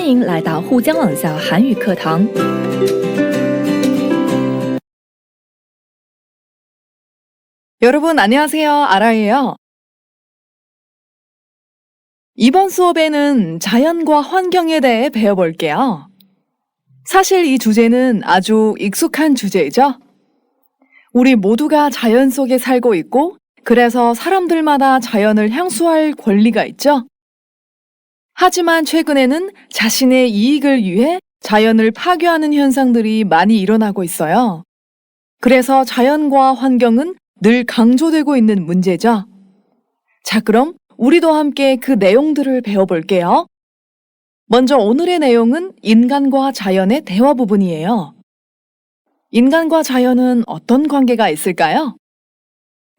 欢迎来到沪江网校韩语课堂。 여러분 안녕하세요. 아라예요. 이번 수업에는 자연과 환경에 대해 배워볼게요. 사실 이 주제는 아주 익숙한 주제이죠. 우리 모두가 자연 속에 살고 있고 그래서 사람들마다 자연을 향수할 권리가 있죠. 하지만 최근에는 자신의 이익을 위해 자연을 파괴하는 현상들이 많이 일어나고 있어요. 그래서 자연과 환경은 늘 강조되고 있는 문제죠. 자, 그럼 우리도 함께 그 내용들을 배워볼게요. 먼저 오늘의 내용은 인간과 자연의 대화 부분이에요. 인간과 자연은 어떤 관계가 있을까요?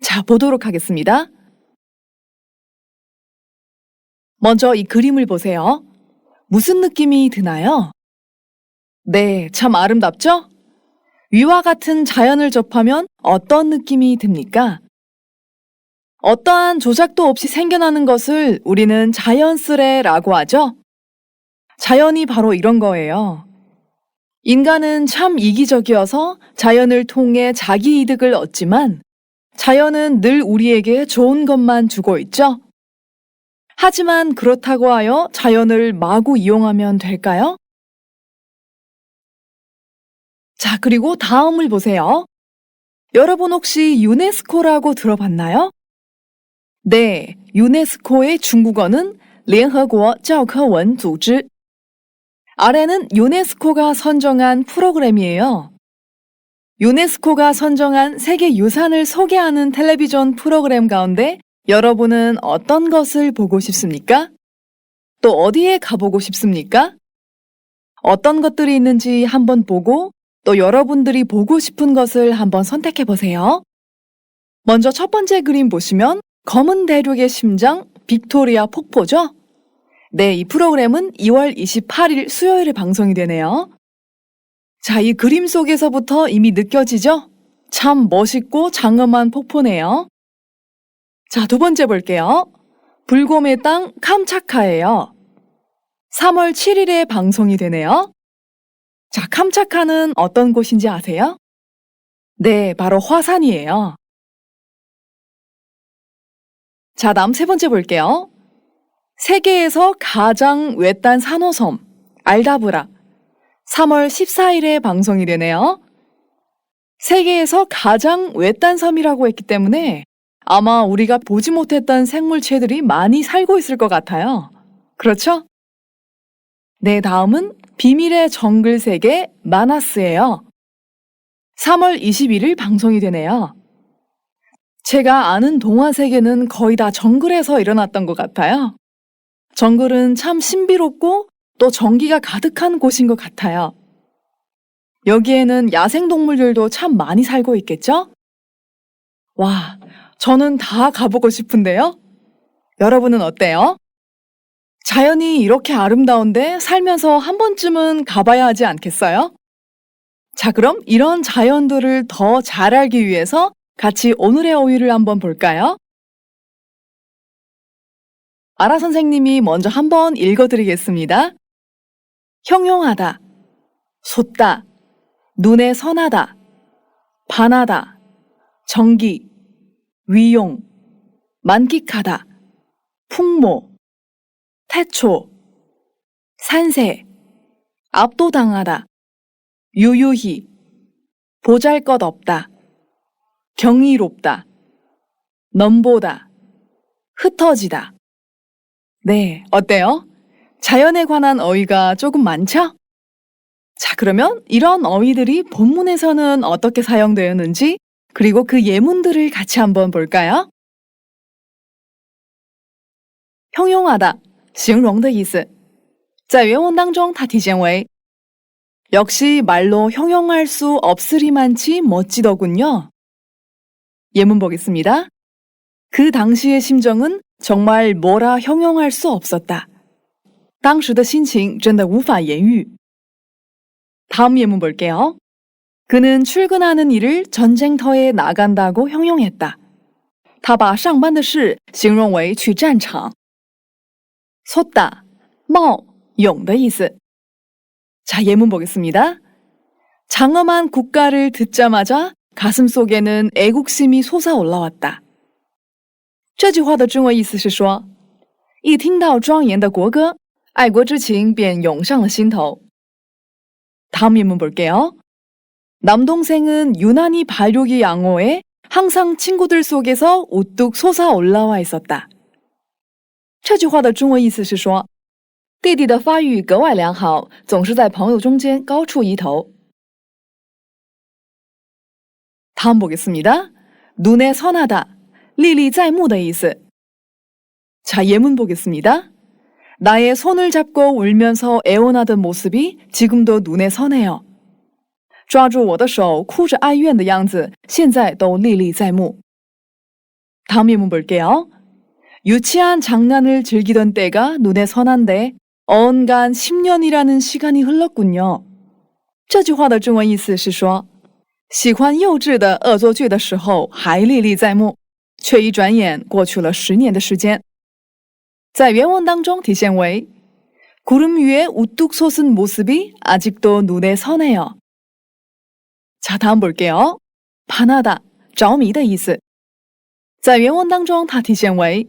자, 보도록 하겠습니다. 먼저 이 그림을 보세요. 무슨 느낌이 드나요? 네, 참 아름답죠? 위와 같은 자연을 접하면 어떤 느낌이 듭니까? 어떠한 조작도 없이 생겨나는 것을 우리는 자연스레라고 하죠. 자연이 바로 이런 거예요. 인간은 참 이기적이어서 자연을 통해 자기 이득을 얻지만 자연은 늘 우리에게 좋은 것만 주고 있죠. 하지만 그렇다고 하여 자연을 마구 이용하면 될까요? 자, 그리고 다음을 보세요. 여러분 혹시 유네스코라고 들어봤나요? 네, 유네스코의 중국어는 联合国教科文组织. 아래는 유네스코가 선정한 프로그램이에요. 유네스코가 선정한 세계 유산을 소개하는 텔레비전 프로그램 가운데 여러분은 어떤 것을 보고 싶습니까? 또 어디에 가보고 싶습니까? 어떤 것들이 있는지 한번 보고 또 여러분들이 보고 싶은 것을 한번 선택해 보세요. 먼저 첫 번째 그림 보시면 검은 대륙의 심장 빅토리아 폭포죠? 네, 이 프로그램은 2월 28일 수요일에 방송이 되네요. 자, 이 그림 속에서부터 이미 느껴지죠? 참 멋있고 장엄한 폭포네요. 자, 두 번째 볼게요. 불곰의 땅 캄차카예요. 3월 7일에 방송이 되네요. 자, 캄차카는 어떤 곳인지 아세요? 네, 바로 화산이에요. 자, 다음 세 번째 볼게요. 세계에서 가장 외딴 산호섬, 알다브라. 3월 14일에 방송이 되네요. 세계에서 가장 외딴 섬이라고 했기 때문에 아마 우리가 보지 못했던 생물체들이 많이 살고 있을 것 같아요. 그렇죠? 네, 다음은 비밀의 정글 세계 마나스예요. 3월 21일 방송이 되네요. 제가 아는 동화 세계는 거의 다 정글에서 일어났던 것 같아요. 정글은 참 신비롭고 또 전기가 가득한 곳인 것 같아요. 여기에는 야생동물들도 참 많이 살고 있겠죠? 와, 저는 다 가보고 싶은데요? 여러분은 어때요? 자연이 이렇게 아름다운데 살면서 한 번쯤은 가봐야 하지 않겠어요? 자, 그럼 이런 자연들을 더 잘 알기 위해서 같이 오늘의 어휘를 한번 볼까요? 아라 선생님이 먼저 한번 읽어드리겠습니다. 형용하다, 솟다, 눈에 선하다, 반하다, 정기, 위용, 만끽하다, 풍모, 태초, 산세, 압도당하다, 유유히, 보잘것없다, 경이롭다, 넘보다, 흩어지다. 네, 어때요? 자연에 관한 어휘가 조금 많죠? 자, 그러면 이런 어휘들이 본문에서는 어떻게 사용되었는지 그리고 그 예문들을 같이 한번 볼까요? 형용하다, 形容的意思。在原文当中它体现为 역시 말로 형용할 수 없으리만치 멋지더군요. 예문 보겠습니다. 그 당시의 심정은 정말 뭐라 형용할 수 없었다. 当时的心情真的无法言喻. 다음 예문 볼게요. 그는 출근하는 일을 전쟁터에 나간다고 형용했다. 他把上班的事形容为去战场. 솟다, 冒, 용的意思. 자, 예문 보겠습니다. 장엄한 국가를 듣자마자 가슴 속에는 애국심이 솟아올라왔다. 这句话的中文意思是说，一听到庄严的国歌，爱国之情便涌上了心头. 다음 예문 볼게요. 남동생은 유난히 발육이 양호해 항상 친구들 속에서 우뚝 솟아올라와 있었다. 这句话的中文意思是说，弟弟的发育格外良好，总是在朋友中间高出一头. 다음 보겠습니다. 눈에 선하다, 历历在目的意思. 자, 예문 보겠습니다. 나의 손을 잡고 울면서 애원하던 모습이 지금도 눈에 선해요. 抓住我的手哭着哀怨的样子现在都历历在目. 다음 예문 볼게요. 유치한 장난을 즐기던 때가 눈에 선한데 언간 10년이라는 시간이 흘렀군요. 这句话的中文意思是说，喜欢幼稚的恶作剧的时候还历历在目，却一转眼过去了10年的时间。在原文当中体现为 구름 위에 우뚝 솟은 모습이 아직도 눈에 선해요. 자, 다음 볼게요. 반하다, 着迷的意思. 在原文当中它体现为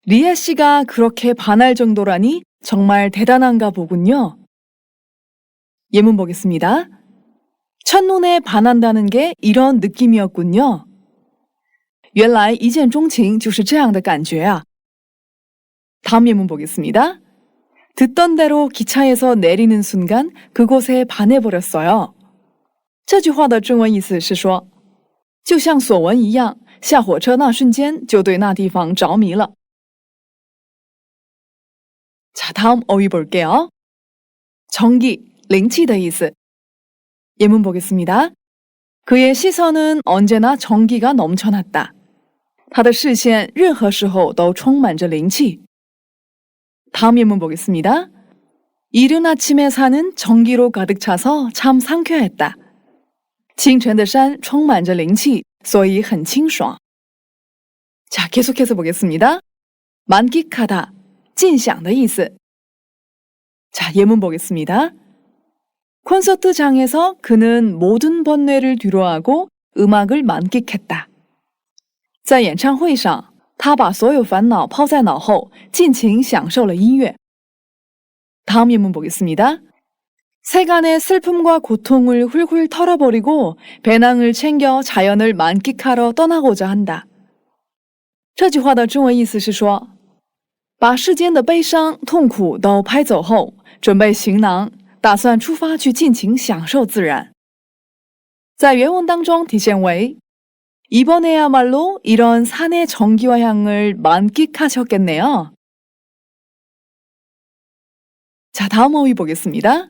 리아 씨가 그렇게 반할 정도라니 정말 대단한가 보군요. 예문 보겠습니다. 첫눈에 반한다는 게 이런 느낌이었군요. 原来一见钟情就是这样的感觉啊. 다음 예문 보겠습니다. 듣던 대로 기차에서 내리는 순간 그곳에 반해버렸어요. 这句话的中文意思是说，就像所闻一样，下火车那瞬间就对那地方着迷了. 자, 다음 어휘 볼게요. 정기, 灵气的意思. 예문 보겠습니다. 그의 시선은 언제나 정기가 넘쳐났다. 他的视线任何时候都充满着灵气. 다음 예문 보겠습니다. 이른 아침에 산은 정기로 가득 차서 참 상쾌했다. 清晨的山充满着灵气，所以很清爽. 자, 계속해서 보겠습니다. 만끽하다, 尽享的意思. 자, 예문 보겠습니다. 콘서트장에서 그는 모든 번뇌를 뒤로하고 음악을 만끽했다. 在演唱会上，他把所有烦恼抛在脑后，尽情享受了音乐. 다음 예문 보겠습니다. 세간의 슬픔과 고통을 훌훌 털어버리고 배낭을 챙겨 자연을 만끽하러 떠나고자 한다. 这句话的中文意思是说，把世间的悲伤、痛苦都拍走后，准备行囊，打算出发去尽情享受自然. 在原文当中体现为 이번에야말로 이런 산의 정기와 향을 만끽하셨겠네요. 자, 다음 어휘 보겠습니다.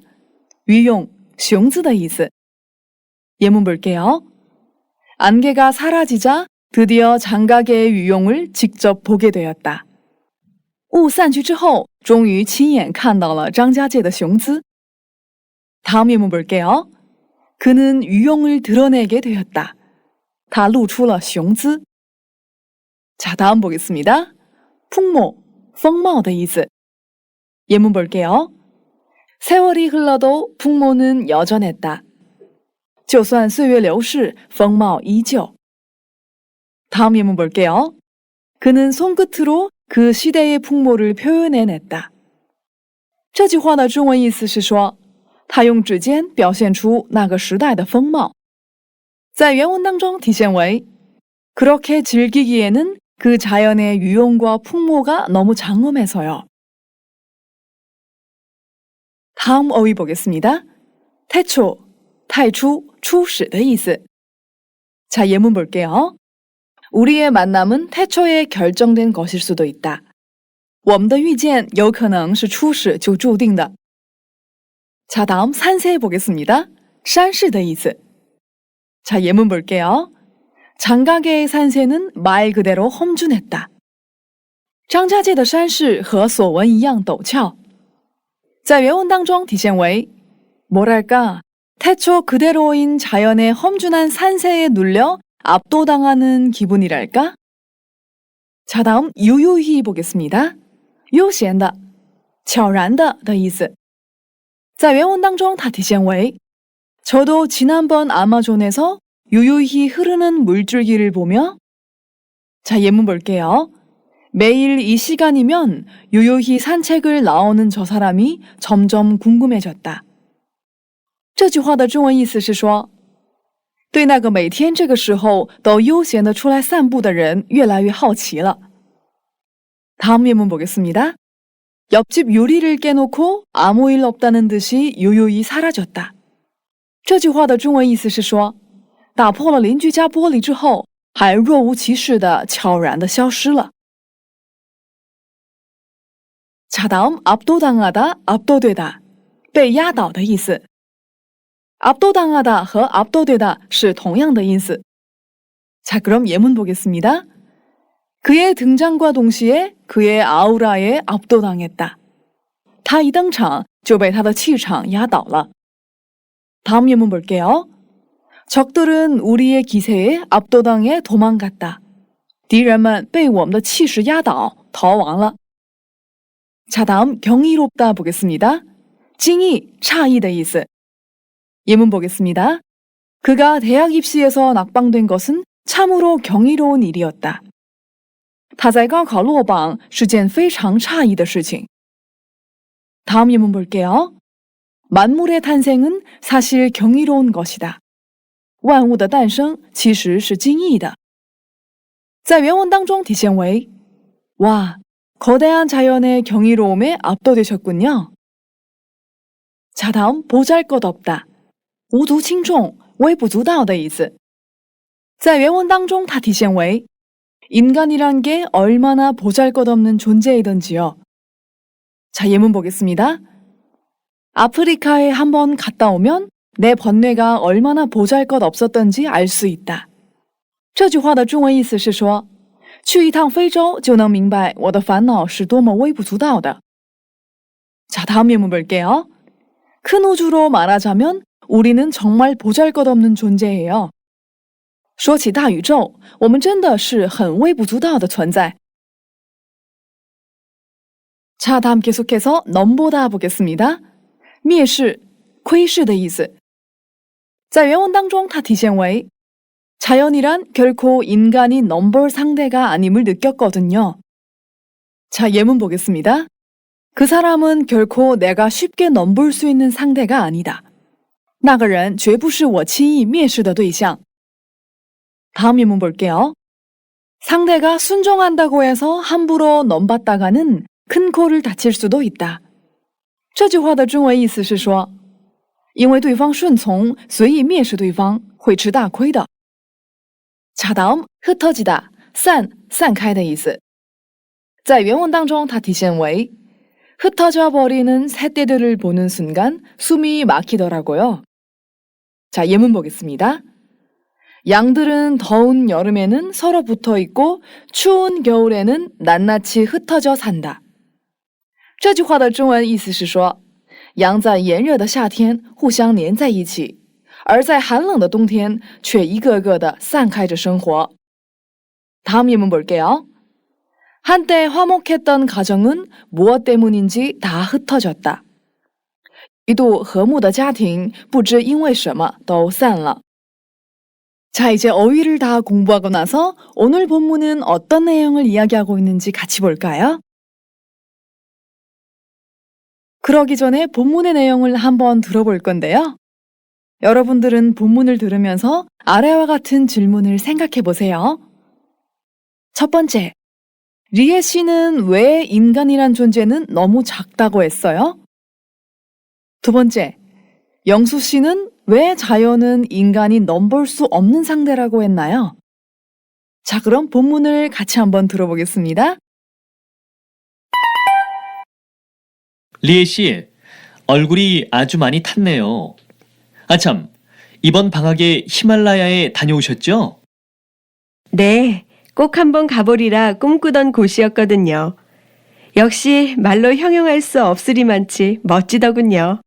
위용, 熊字的意思. 예문 볼게요. 안개가 사라지자 드디어 장가계의 위용을 직접 보게 되었다. 雾散去之后，终于亲眼看到了张家界的雄姿. 다음 예문 볼게요. 그는 위용을 드러내게 되었다. 他露出了雄姿. 자, 다음 보겠습니다. 풍모, 风貌的意思. 예문 볼게요. 세월이 흘러도 풍모는 여전했다. 就算岁月流逝，风貌依旧. 다음 예문 볼게요. 그는 손끝으로 그 시대의 풍모를 표현해냈다. 这句话的中文意思是说，他用指尖表现出那个时代的风貌。在原文当中体现为 그렇게 즐기기에는 그 자연의 유용과 풍모가 너무 장엄해서요. 다음 어휘 보겠습니다. 태초, 太初, 初始的意思. 자, 예문 볼게요. 우리의 만남은 태초에 결정된 것일 수도 있다. 我们的遇见有可能是初始就注定的. 자, 다음 산세 보겠습니다. 山势的意思. 자, 예문 볼게요. 장가계의 산세는 말 그대로 험준했다. 张家界的山势和所闻一样陡峭. 在原文当中体现为 뭐랄까, 태초 그대로인 자연의 험준한 산세에 눌려 압도당하는 기분이랄까? 자, 다음 유유히 보겠습니다. 悠闲的,悄然的意思。在原文当中它体现为 저도 지난번 아마존에서 유유히 흐르는 물줄기를 보며 자, 예문 볼게요. 매일 이 시간이면 유유히 산책을 나오는 저 사람이 점점 궁금해졌다. 这句话的中文意思是说，对那个每天这个时候都悠闲地出来散步的人越来越好奇了。 다음 예문 보겠습니다. 옆집 유리를 깨놓고 아무 일 없다는 듯이 유유히 사라졌다. 这句话的中文意思是说，打破了邻居家玻璃之后，还若无其事的悄然地消失了。 자, 다음 압도당하다, 압도되다, 被压倒的意思。 압도당하다和압도되다是同样的意思。 자, 그럼 예문 보겠습니다. 그의 등장과 동시에 그의 아우라에 압도당했다. 他一登场就被他的气场压倒了。 다음 예문 볼게요. 적들은 우리의 기세에 압도당해 도망갔다. 敌人们被我们的气势压倒，逃亡了。 자, 다음 경이롭다 보겠습니다. 찡이,诧异的意思。 예문 보겠습니다. 그가 대학 입시에서 낙방된 것은 참으로 경이로운 일이었다. 他在高考落榜是件非常诧异的事情。 다음 예문 볼게요. 만물의 탄생은 사실 경이로운 것이다. 万物的诞生其实是惊异的。在原文当中体现为 와, 거대한 자연의 경이로움에 압도되셨군요. 자, 다음 보잘것없다. 无足轻重,微不足道的意思。在原文当中它体现为 인간이란 게 얼마나 보잘것없는 존재이던지요. 자, 예문 보겠습니다. 아프리카에 한번 갔다 오면 내 번뇌가 얼마나 보잘것없었던지 알 수 있다. 这句话的中文意思是说，去一趟非洲就能明白我的烦恼是多么微不足道的。 자, 다음 예문 볼게요. 큰 우주로 말하자면 우리는 정말 보잘것없는 존재예요. 说起大宇宙，我们真的是很微不足道的存在。 자, 다음 계속해서 넘보다 보겠습니다. 蔑视,窥视的意思。在原文当中它体现为 자연이란 결코 인간이 넘볼 상대가 아님을 느꼈거든요. 자, 예문 보겠습니다. 그 사람은 결코 내가 쉽게 넘볼 수 있는 상대가 아니다. 那个人绝不是我轻易蔑视的对象。 다음 예문 볼게요. 상대가 순종한다고 해서 함부로 넘봤다가는 큰 코를 다칠 수도 있다. 这句话的中文意思是说，因为对方顺从，随意蔑视对方，会吃大亏的。 자, 다음 흩어지다, 散开的意思。在原文当中它体现为 흩어져 버리는 새떼들을 보는 순간 숨이 막히더라고요. 자, 예문 보겠습니다. 양들은 더운 여름에는 서로 붙어 있고 추운 겨울에는 낱낱이 흩어져 산다. 这句话的中文意思是说，羊在炎热的夏天互相粘在一起，而在寒冷的冬天却一个个的散开着生活。 다음 예문 볼게요. 한때 화목했던 가정은 무엇 때문인지 다 흩어졌다. 一度和睦的家庭不知因为什么都散了。 자, 이제 어휘를 다 공부하고 나서 오늘 본문은 어떤 내용을 이야기하고 있는지 같이 볼까요? 그러기 전에 본문의 내용을 한번 들어볼 건데요. 여러분들은 본문을 들으면서 아래와 같은 질문을 생각해 보세요. 첫 번째, 리에 씨는 왜 인간이란 존재는 너무 작다고 했어요? 두 번째, 영수 씨는 왜 자연은 인간이 넘볼 수 없는 상대라고 했나요? 자, 그럼 본문을 같이 한번 들어보겠습니다. 리에 씨, 얼굴이 아주 많이 탔네요. 아참, 이번 방학에 히말라야에 다녀오셨죠? 네, 꼭 한번 가보리라 꿈꾸던 곳이었거든요. 역시 말로 형용할 수 없으리만치 멋지더군요.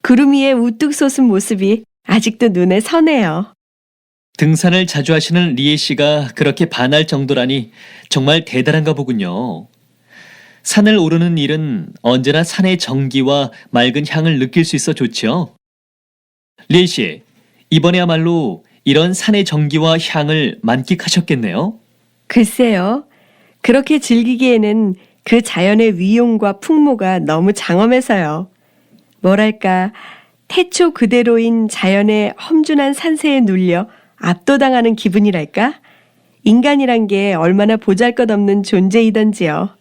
구름 위에 우뚝 솟은 모습이 아직도 눈에 서네요. 등산을 자주 하시는 리에 씨가 그렇게 반할 정도라니 정말 대단한가 보군요. 산을 오르는 일은 언제나 산의 정기와 맑은 향을 느낄 수 있어 좋죠. 리에 씨, 이번에야말로 이런 산의 정기와 향을 만끽하셨겠네요. 글쎄요. 그렇게 즐기기에는 그 자연의 위용과 풍모가 너무 장엄해서요. 뭐랄까, 태초 그대로인 자연의 험준한 산세에 눌려 압도당하는 기분이랄까? 인간이란 게 얼마나 보잘것없는 존재이던지요.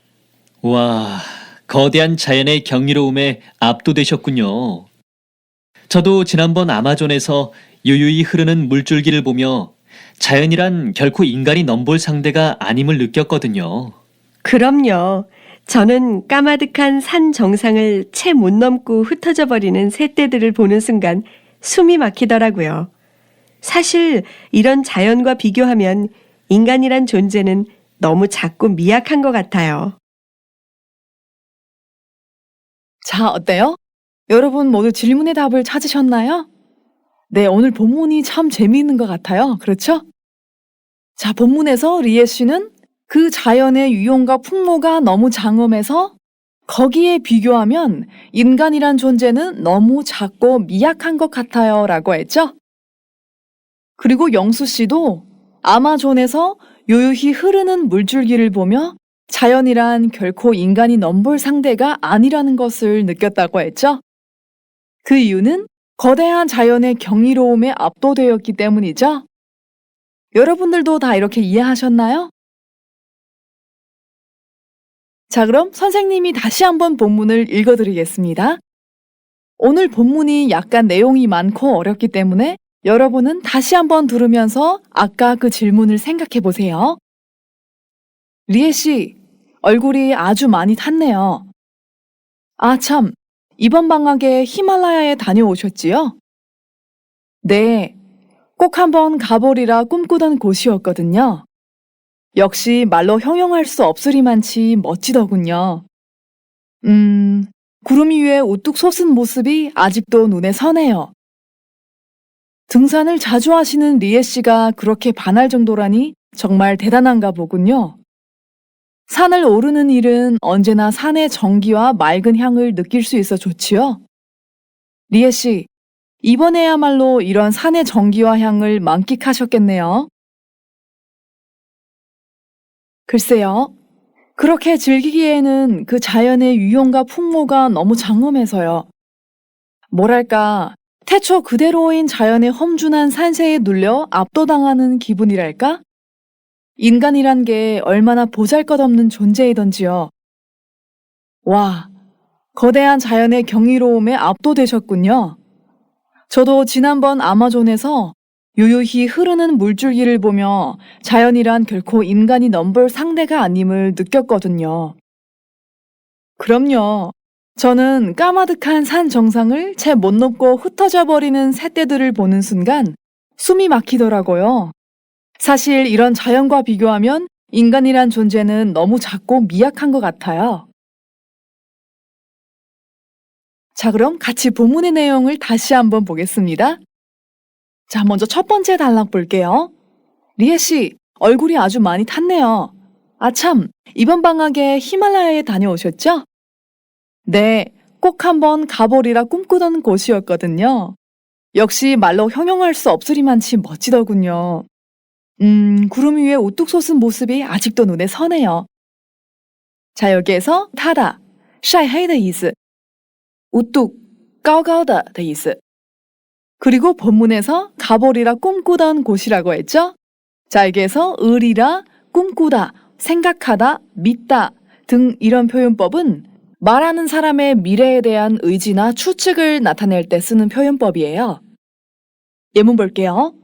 와, 거대한 자연의 경이로움에 압도되셨군요. 저도 지난번 아마존에서 유유히 흐르는 물줄기를 보며 자연이란 결코 인간이 넘볼 상대가 아님을 느꼈거든요. 그럼요. 저는 까마득한 산 정상을 채 못 넘고 흩어져 버리는 새떼들을 보는 순간 숨이 막히더라고요. 사실 이런 자연과 비교하면 인간이란 존재는 너무 작고 미약한 것 같아요. 자, 어때요? 여러분 모두 질문의 답을 찾으셨나요? 네, 오늘 본문이 참 재미있는 것 같아요. 그렇죠? 자, 본문에서 리에 씨는 그 자연의 유용과 풍모가 너무 장엄해서 거기에 비교하면 인간이란 존재는 너무 작고 미약한 것 같아요 라고 했죠? 그리고 영수 씨도 아마존에서 요요히 흐르는 물줄기를 보며 자연이란 결코 인간이 넘볼 상대가 아니라는 것을 느꼈다고 했죠? 그 이유는 거대한 자연의 경이로움에 압도되었기 때문이죠? 여러분들도 다 이렇게 이해하셨나요? 자, 그럼 선생님이 다시 한번 본문을 읽어드리겠습니다. 오늘 본문이 약간 내용이 많고 어렵기 때문에 여러분은 다시 한번 들으면서 아까 그 질문을 생각해 보세요. 리에 씨, 얼굴이 아주 많이 탔네요. 아, 참, 이번 방학에 히말라야에 다녀오셨지요? 네, 꼭 한번 가보리라 꿈꾸던 곳이었거든요. 역시 말로 형용할 수 없으리만치 멋지더군요. 구름 위에 우뚝 솟은 모습이 아직도 눈에 선해요. 등산을 자주 하시는 리에 씨가 그렇게 반할 정도라니 정말 대단한가 보군요. 산을 오르는 일은 언제나 산의 정기와 맑은 향을 느낄 수 있어 좋지요. 리에 씨, 이번에야말로 이런 산의 정기와 향을 만끽하셨겠네요. 글쎄요. 그렇게 즐기기에는 그 자연의 유용과 풍모가 너무 장엄해서요. 뭐랄까, 태초 그대로인 자연의 험준한 산세에 눌려 압도당하는 기분이랄까? 인간이란 게 얼마나 보잘것없는 존재이던지요. 와, 거대한 자연의 경이로움에 압도되셨군요. 저도 지난번 아마존에서 요요히 흐르는 물줄기를 보며 자연이란 결코 인간이 넘볼 상대가 아님을 느꼈거든요. 그럼요. 저는 까마득한 산 정상을 채 못 넘고 흩어져 버리는 새떼들을 보는 순간 숨이 막히더라고요. 사실 이런 자연과 비교하면 인간이란 존재는 너무 작고 미약한 것 같아요. 자, 그럼 같이 본문의 내용을 다시 한번 보겠습니다. 자, 먼저 첫 번째 단락 볼게요. 리에 씨, 얼굴이 아주 많이 탔네요. 아, 참, 이번 방학에 히말라야에 다녀오셨죠? 네, 꼭 한번 가보리라 꿈꾸던 곳이었거든요. 역시 말로 형용할 수 없으리만치 멋지더군요. 구름 위에 우뚝 솟은 모습이 아직도 눈에 선해요. 자, 여기에서 타다, 晒黑的意思, 우뚝, 高高的的意思. 그리고 본문에서 가보리라 꿈꾸던 곳이라고 했죠? 자, 여기에서 의리라, 꿈꾸다, 생각하다, 믿다 등 이런 표현법은 말하는 사람의 미래에 대한 의지나 추측을 나타낼 때 쓰는 표현법이에요. 예문 볼게요.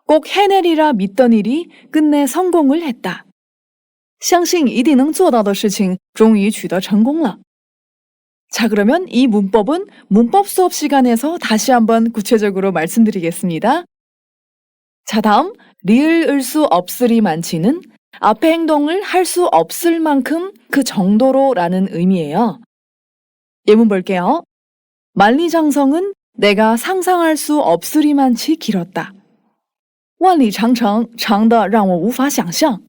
꼭 해내리라 믿던 일이 끝내 성공을 했다. 相信一定能做到的事情终于取得成功了. 자, 그러면 이 문법은 문법 수업 시간에서 다시 한번 구체적으로 말씀드리겠습니다. 자, 다음 리을 수 없으리만치는 앞의 행동을 할 수 없을 만큼 그 정도로라는 의미예요. 예문 볼게요. 만리장성은 내가 상상할 수 없으리만치 길었다. 万里长城长得让我无法想象.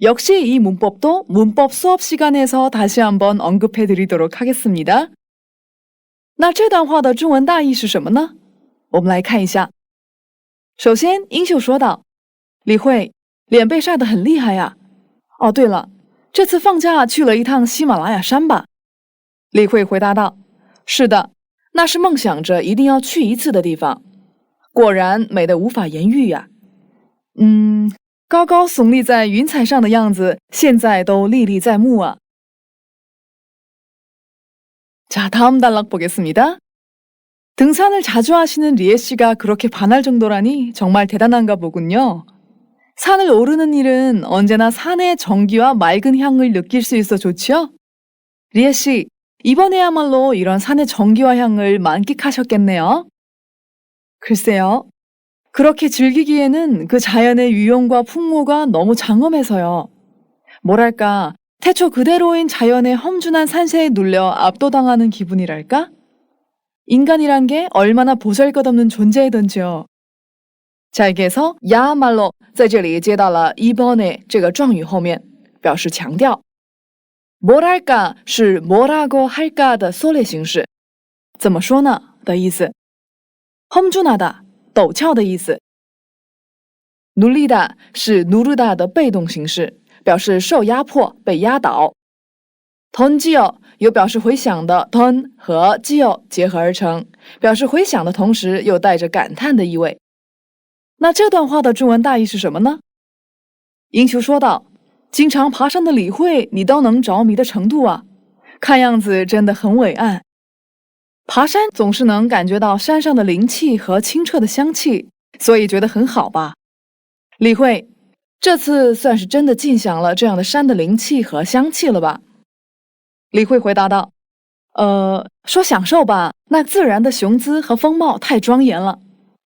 역시 이 문법도 문법 수업 시간에서 다시 한번 언급해 드리도록 하겠습니다. 那这段话的中文大意是什么呢？我们来看一下。首先，英秀说道：“李慧，脸被晒得很厉害呀。哦，对了，这次放假去了一趟喜马拉雅山吧？”李慧回答道：“是的，那是梦想着一定要去一次的地方。果然美得无法言喻呀。高高耸立在云彩上的样子，现在都历历在目啊。” 자, 다음 단락 보겠습니다. 등산을 자주 하시는 리에 씨가 그렇게 반할 정도라니 정말 대단한가 보군요. 산을 오르는 일은 언제나 산의 정기와 맑은 향을 느낄 수 있어 좋지요? 리에 씨, 이번에야말로 이런 산의 정기와 향을 만끽하셨겠네요. 글쎄요. 그렇게 즐기기에는 그 자연의 유용과 풍모가 너무 장엄해서요. 뭐랄까, 태초 그대로인 자연의 험준한 산세에 눌려 압도당하는 기분이랄까? 인간이란 게 얼마나 보잘것없는 존재이던지요. 자, 여기에서 야말로 在这里接到了 이번에 这个状语后面，表示强调。뭐랄까 是 뭐라고 할까的缩略形式，怎么说呢的意思。험준하다 陡峭的意思。눌리다 是 누르다的被动形式，表示受压迫、被压倒。던지어 由表示回响的 던 和 지어 结合而成，表示回响的同时又带着感叹的意味。那这段话的中文大意是什么呢？英球说道：“经常爬山的李慧，你都能着迷的程度啊，看样子真的很伟岸。爬山总是能感觉到山上的灵气和清澈的香气，所以觉得很好吧？李慧，这次算是真的尽享了这样的山的灵气和香气了吧？”李慧回答道：“说享受吧，那自然的雄姿和风貌太庄严了。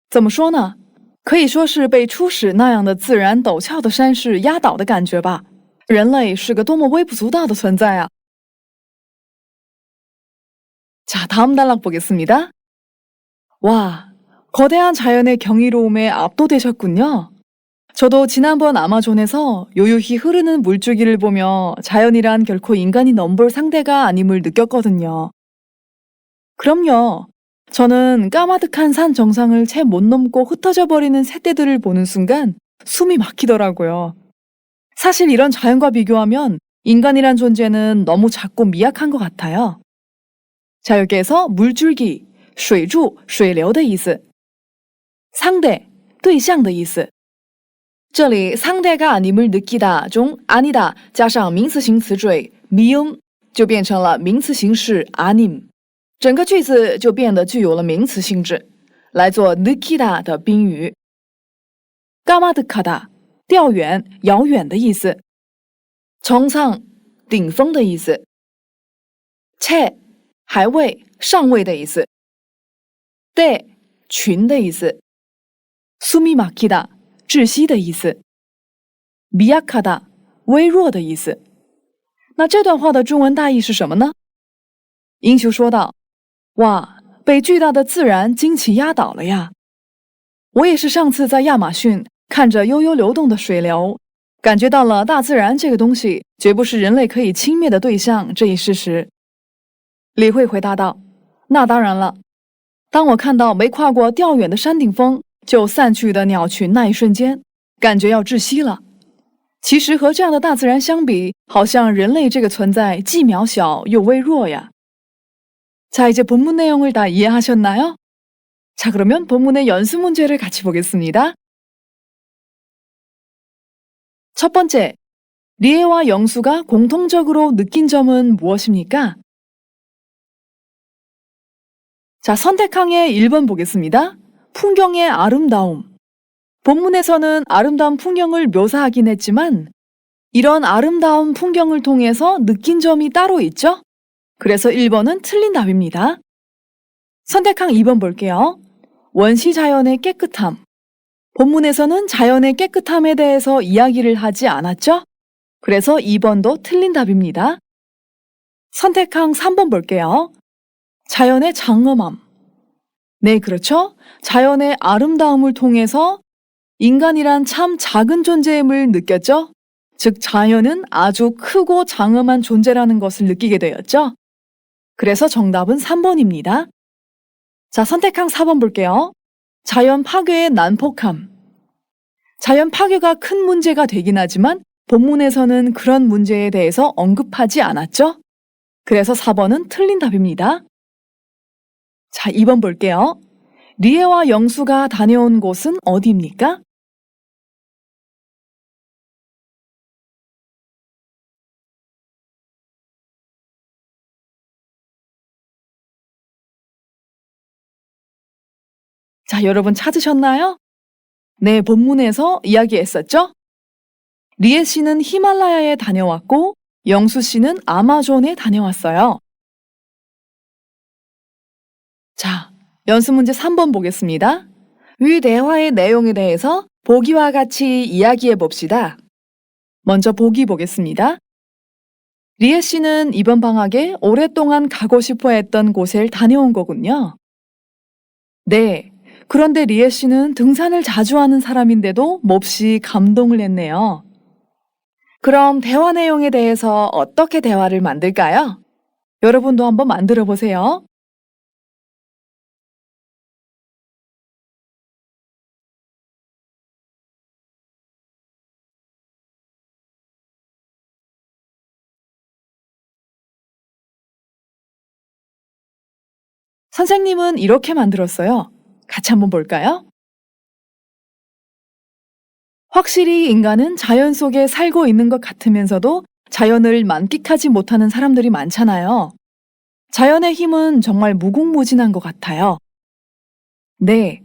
怎么说呢？可以说是被初始那样的自然陡峭的山势压倒的感觉吧。人类是个多么微不足道的存在啊！” 자, 다음 단락 보겠습니다. 와, 거대한 자연의 경이로움에 압도되셨군요. 저도 지난번 아마존에서 요요히 흐르는 물줄기를 보며 자연이란 결코 인간이 넘볼 상대가 아님을 느꼈거든요. 그럼요. 저는 까마득한 산 정상을 채 못 넘고 흩어져 버리는 새떼들을 보는 순간 숨이 막히더라고요. 사실 이런 자연과 비교하면 인간이란 존재는 너무 작고 미약한 것 같아요. 자, 여기에서 물줄기, 水柱,水流的意思. 상대, 对象的意思。这里 상대가 아님을 느끼다 중 아니다加上名词形词缀 미음 就变成了名词形式 아님， 整个句子就变得具有了名词性质，来做 느끼다 的宾语。까마득하다 调远、遥远的意思。정상 顶峰的意思。채还未、尚未的意思。때群的意思。숨이 막히다窒息的意思。미약하다微弱的意思。那这段话的中文大意是什么呢？英雄说道：“哇，被巨大的自然惊奇压倒了呀！我也是上次在亚马逊看着悠悠流动的水流，感觉到了大自然这个东西绝不是人类可以轻蔑的对象这一事实。”李慧回答道：“那当然了，当我看到没跨过调远的山顶峰就散去的鸟群那一瞬间，感觉要窒息了。其实和这样的大自然相比，好像人类这个存在既渺小又微弱呀。” 자, 이제 본문 내용을 다 이해하셨나요? 자, 그러면 본문의 연습 문제를 같이 보겠습니다. 첫 번째, 리에와 영수가 공통적으로 느낀 점은 무엇입니까? 자, 선택항의 1번 보겠습니다. 풍경의 아름다움. 본문에서는 아름다운 풍경을 묘사하긴 했지만 이런 아름다운 풍경을 통해서 느낀 점이 따로 있죠? 그래서 1번은 틀린 답입니다. 선택항 2번 볼게요. 원시 자연의 깨끗함. 본문에서는 자연의 깨끗함에 대해서 이야기를 하지 않았죠? 그래서 2번도 틀린 답입니다. 선택항 3번 볼게요. 자연의 장엄함. 네, 그렇죠. 자연의 아름다움을 통해서 인간이란 참 작은 존재임을 느꼈죠? 즉 자연은 아주 크고 장엄한 존재라는 것을 느끼게 되었죠. 그래서 정답은 3번입니다. 자, 선택항 4번 볼게요. 자연 파괴의 난폭함. 자연 파괴가 큰 문제가 되긴 하지만 본문에서는 그런 문제에 대해서 언급하지 않았죠? 그래서 4번은 틀린 답입니다. 자, 2번 볼게요. 리에와 영수가 다녀온 곳은 어디입니까? 자, 여러분 찾으셨나요? 네, 본문에서 이야기했었죠? 리에 씨는 히말라야에 다녀왔고 영수 씨는 아마존에 다녀왔어요. 자, 연습 문제 3번 보겠습니다. 위 대화의 내용에 대해서 보기와 같이 이야기해 봅시다. 먼저 보기 보겠습니다. 리에 씨는 이번 방학에 오랫동안 가고 싶어 했던 곳에 다녀온 거군요. 네. 그런데 리에 씨는 등산을 자주 하는 사람인데도 몹시 감동을 했네요. 그럼 대화 내용에 대해서 어떻게 대화를 만들까요? 여러분도 한번 만들어 보세요. 선생님은 이렇게 만들었어요. 같이 한번 볼까요? 확실히 인간은 자연 속에 살고 있는 것 같으면서도 자연을 만끽하지 못하는 사람들이 많잖아요. 자연의 힘은 정말 무궁무진한 것 같아요. 네.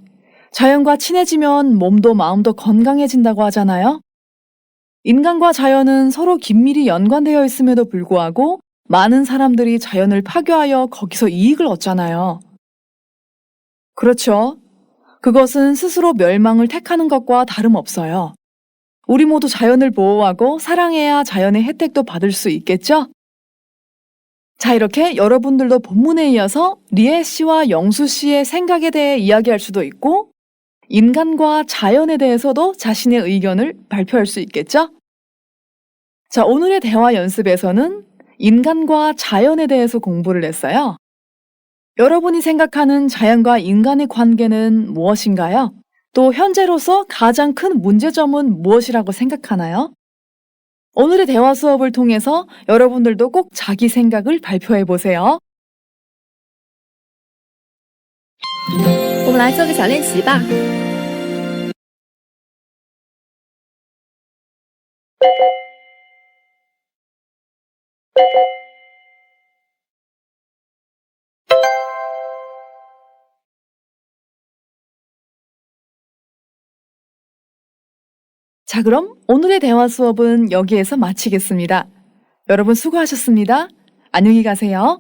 자연과 친해지면 몸도 마음도 건강해진다고 하잖아요. 인간과 자연은 서로 긴밀히 연관되어 있음에도 불구하고 많은 사람들이 자연을 파괴하여 거기서 이익을 얻잖아요. 그렇죠. 그것은 스스로 멸망을 택하는 것과 다름없어요. 우리 모두 자연을 보호하고 사랑해야 자연의 혜택도 받을 수 있겠죠? 자, 이렇게 여러분들도 본문에 이어서 리에 씨와 영수 씨의 생각에 대해 이야기할 수도 있고, 인간과 자연에 대해서도 자신의 의견을 발표할 수 있겠죠? 자, 오늘의 대화 연습에서는 인간과 자연에 대해서 공부를 했어요. 여러분이 생각하는 자연과 인간의 관계는 무엇인가요? 또 현재로서 가장 큰 문제점은 무엇이라고 생각하나요? 오늘의 대화 수업을 통해서 여러분들도 꼭 자기 생각을 발표해 보세요. 我们来做个小练习吧。 자, 그럼 오늘의 대화 수업은 여기에서 마치겠습니다. 여러분 수고하셨습니다. 안녕히 가세요.